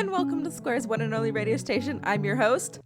and welcome to Square's one and only radio station. I'm your host.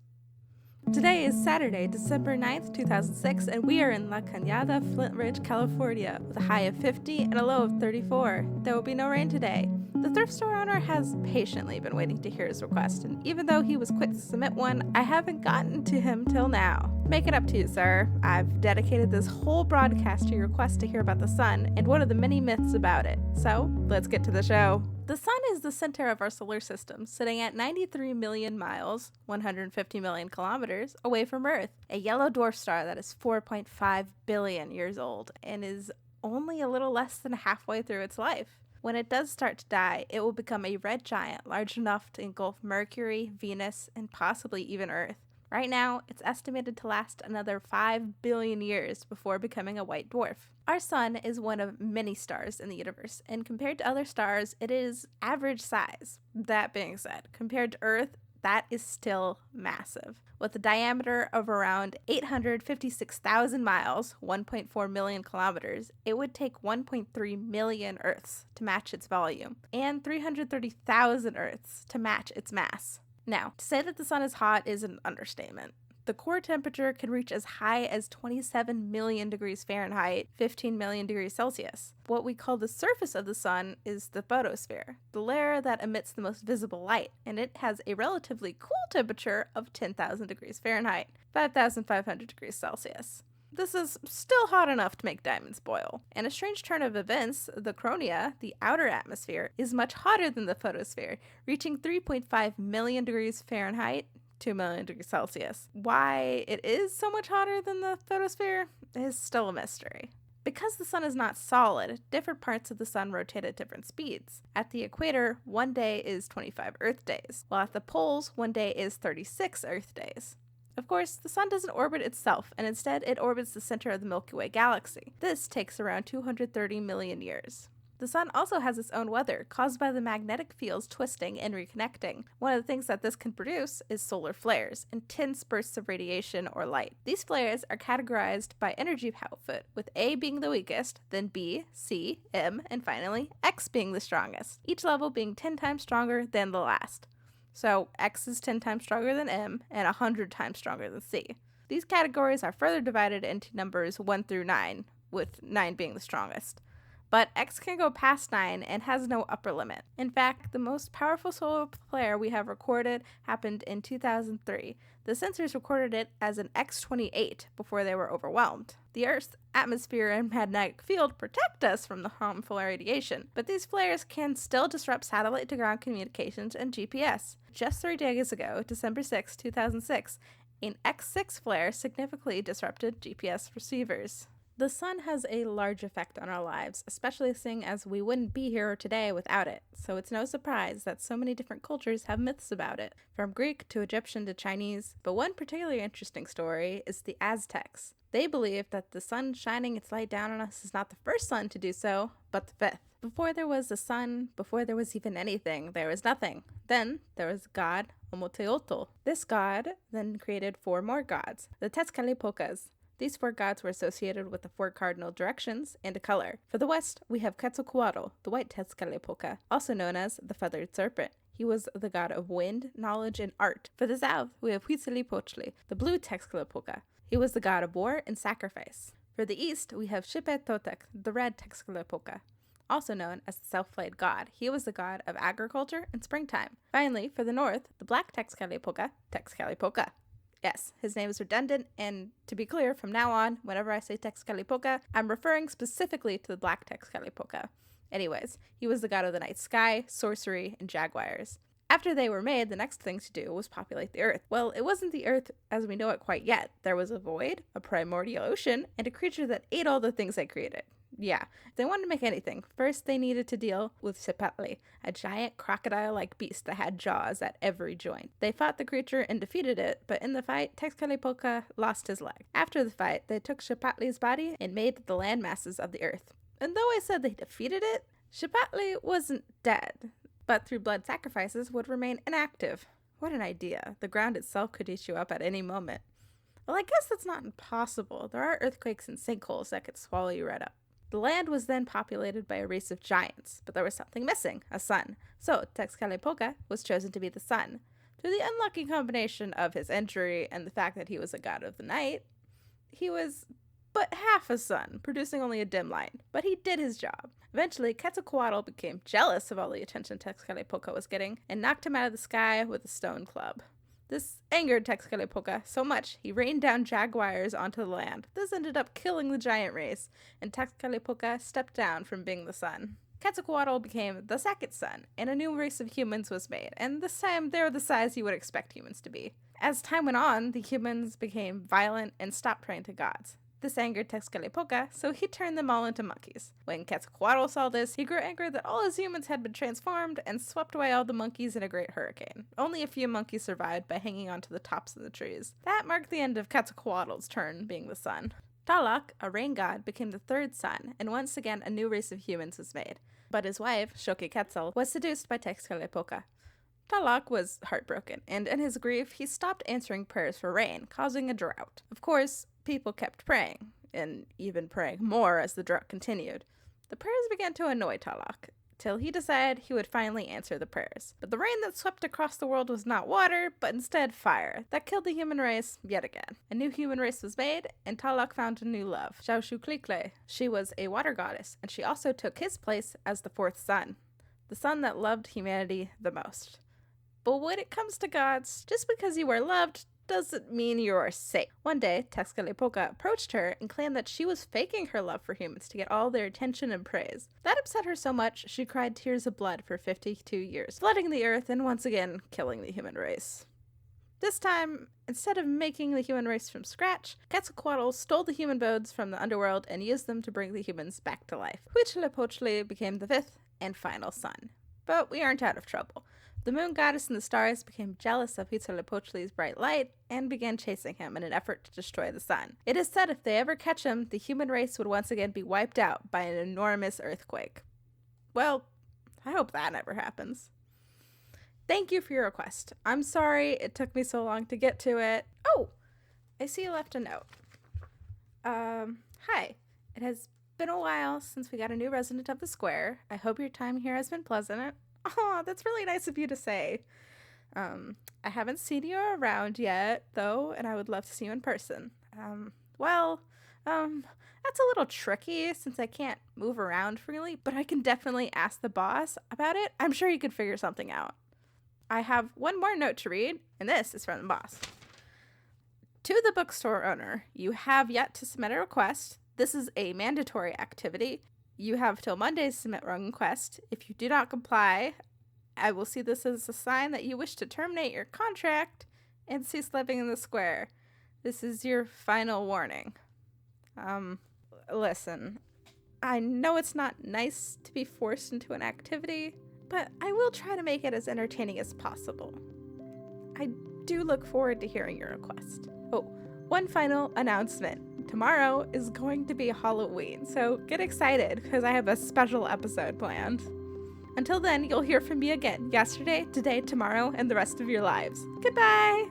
Today is Saturday, December 9th, 2006, and we are in La Cañada, Flint Ridge, California, with a high of 50 and a low of 34. There will be no rain today. The thrift store owner has patiently been waiting to hear his request, and even though he was quick to submit one, I haven't gotten to him till now. Make it up to you, sir. I've dedicated this whole broadcast to your request to hear about the sun and one of the many myths about it. So, let's get to the show. The sun is the center of our solar system, sitting at 93 million miles, 150 million kilometers, away from Earth, a yellow dwarf star that is 4.5 billion years old and is only a little less than halfway through its life. When it does start to die, it will become a red giant large enough to engulf Mercury, Venus, and possibly even Earth. Right now, it's estimated to last another 5 billion years before becoming a white dwarf. Our sun is one of many stars in the universe, and compared to other stars, it is average size. That being said, compared to Earth, that is still massive. With a diameter of around 856,000 miles, 1.4 million kilometers, it would take 1.3 million Earths to match its volume, and 330,000 Earths to match its mass. Now, to say that the sun is hot is an understatement. The core temperature can reach as high as 27 million degrees Fahrenheit, 15 million degrees Celsius. What we call the surface of the sun is the photosphere, the layer that emits the most visible light, and it has a relatively cool temperature of 10,000 degrees Fahrenheit, 5,500 degrees Celsius. This is still hot enough to make diamonds boil. And a strange turn of events, the corona, the outer atmosphere, is much hotter than the photosphere, reaching 3.5 million degrees Fahrenheit, 2 million degrees Celsius. Why it is so much hotter than the photosphere is still a mystery. Because the sun is not solid, different parts of the sun rotate at different speeds. At the equator, one day is 25 Earth days, while at the poles, one day is 36 Earth days. Of course, the sun doesn't orbit itself, and instead it orbits the center of the Milky Way galaxy. This takes around 230 million years. The sun also has its own weather, caused by the magnetic fields twisting and reconnecting. One of the things that this can produce is solar flares, intense bursts of radiation or light. These flares are categorized by energy output, with A being the weakest, then B, C, M, and finally X being the strongest, each level being 10 times stronger than the last. So X is 10 times stronger than M and 100 times stronger than C. These categories are further divided into numbers 1 through 9, with 9 being the strongest. But X can go past 9 and has no upper limit. In fact, the most powerful solar flare we have recorded happened in 2003. The sensors recorded it as an X28 before they were overwhelmed. The Earth's atmosphere and magnetic field protect us from the harmful radiation, but these flares can still disrupt satellite-to-ground communications and GPS. Just 3 days ago, December 6, 2006, an X6 flare significantly disrupted GPS receivers. The sun has a large effect on our lives, especially seeing as we wouldn't be here today without it, so it's no surprise that so many different cultures have myths about it, from Greek to Egyptian to Chinese. But one particularly interesting story is the Aztecs. They believe that the sun shining its light down on us is not the first sun to do so, but the fifth. Before there was a sun, before there was even anything, there was nothing. Then there was God Omoteotl. This god then created 4 more gods, the Tezcalipocas. These 4 gods were associated with the 4 cardinal directions and a color. For the west, we have Quetzalcoatl, the white Tezcalipoca, also known as the feathered serpent. He was the god of wind, knowledge, and art. For the south, we have Huitzilopochtli, the blue Tezcalipoca. He was the god of war and sacrifice. For the east, we have Xipetotec, the red Tezcalipoca, also known as the self-flayed god. He was the god of agriculture and springtime. Finally, for the north, the black Tezcalipoca, Tezcalipoca. Yes, his name is redundant, and to be clear, from now on, whenever I say Tezcalipoca, I'm referring specifically to the black Tezcalipoca. Anyways, he was the god of the night sky, sorcery, and jaguars. After they were made, the next thing to do was populate the earth. Well, it wasn't the earth as we know it quite yet. There was a void, a primordial ocean, and a creature that ate all the things they created. Yeah, if they wanted to make anything, first they needed to deal with Xipetli, a giant crocodile-like beast that had jaws at every joint. They fought the creature and defeated it, but in the fight, Tezcalipoca lost his leg. After the fight, they took Xipetli's body and made the land masses of the earth. And though I said they defeated it, Xipetli wasn't dead, but through blood sacrifices would remain inactive. What an idea. The ground itself could eat you up at any moment. Well, I guess that's not impossible. There are earthquakes and sinkholes that could swallow you right up. The land was then populated by a race of giants, but there was something missing, a sun. So Tezcatlipoca was chosen to be the sun. Through the unlucky combination of his injury and the fact that he was a god of the night, he was but half a sun, producing only a dim light. But he did his job. Eventually, Quetzalcoatl became jealous of all the attention Tezcatlipoca was getting and knocked him out of the sky with a stone club. This angered Tezcatlipoca so much he rained down jaguars onto the land. This ended up killing the giant race, and Tezcatlipoca stepped down from being the sun. Quetzalcoatl became the second sun, and a new race of humans was made, and this time they were the size you would expect humans to be. As time went on, the humans became violent and stopped praying to gods. This angered Tezcatlipoca, so he turned them all into monkeys. When Quetzalcoatl saw this, he grew angry that all his humans had been transformed and swept away all the monkeys in a great hurricane. Only a few monkeys survived by hanging onto the tops of the trees. That marked the end of Quetzalcoatl's turn being the sun. Tlaloc, a rain god, became the third sun, and once again a new race of humans was made. But his wife, Xochiquetzal, was seduced by Tezcatlipoca. Tlaloc was heartbroken, and in his grief, he stopped answering prayers for rain, causing a drought. Of course, people kept praying, and even praying more as the drought continued. The prayers began to annoy Tlaloc, till he decided he would finally answer the prayers. But the rain that swept across the world was not water, but instead fire. That killed the human race yet again. A new human race was made, and Tlaloc found a new love, Xochitlicle. She was a water goddess, and she also took his place as the fourth sun, the sun that loved humanity the most. But when it comes to gods, just because you are loved doesn't mean you are safe. One day, Tezcatlipoca approached her and claimed that she was faking her love for humans to get all their attention and praise. That upset her so much, she cried tears of blood for 52 years, flooding the earth and once again killing the human race. This time, instead of making the human race from scratch, Quetzalcoatl stole the human bones from the underworld and used them to bring the humans back to life. Huitzilopochtli became the fifth and final sun. But we aren't out of trouble. The moon goddess and the stars became jealous of Huitzilopochtli's bright light and began chasing him in an effort to destroy the sun. It is said if they ever catch him, the human race would once again be wiped out by an enormous earthquake. Well, I hope that never happens. Thank you for your request. I'm sorry it took me so long to get to it. Oh, I see you left a note. Hi. It has been a while since we got a new resident of the square. I hope your time here has been pleasant. Oh, that's really nice of you to say. I haven't seen you around yet, though, and I would love to see you in person. That's a little tricky since I can't move around freely, but I can definitely ask the boss about it. I'm sure he could figure something out. I have one more note to read, and this is from the boss. To the bookstore owner, you have yet to submit a request. This is a mandatory activity. You have till Monday to submit a request. If you do not comply, I will see this as a sign that you wish to terminate your contract and cease living in the square. This is your final warning. Listen, I know it's not nice to be forced into an activity, but I will try to make it as entertaining as possible. I do look forward to hearing your request. Oh, one final announcement. Tomorrow is going to be Halloween, so get excited because I have a special episode planned. Until then, you'll hear from me again yesterday, today, tomorrow, and the rest of your lives. Goodbye!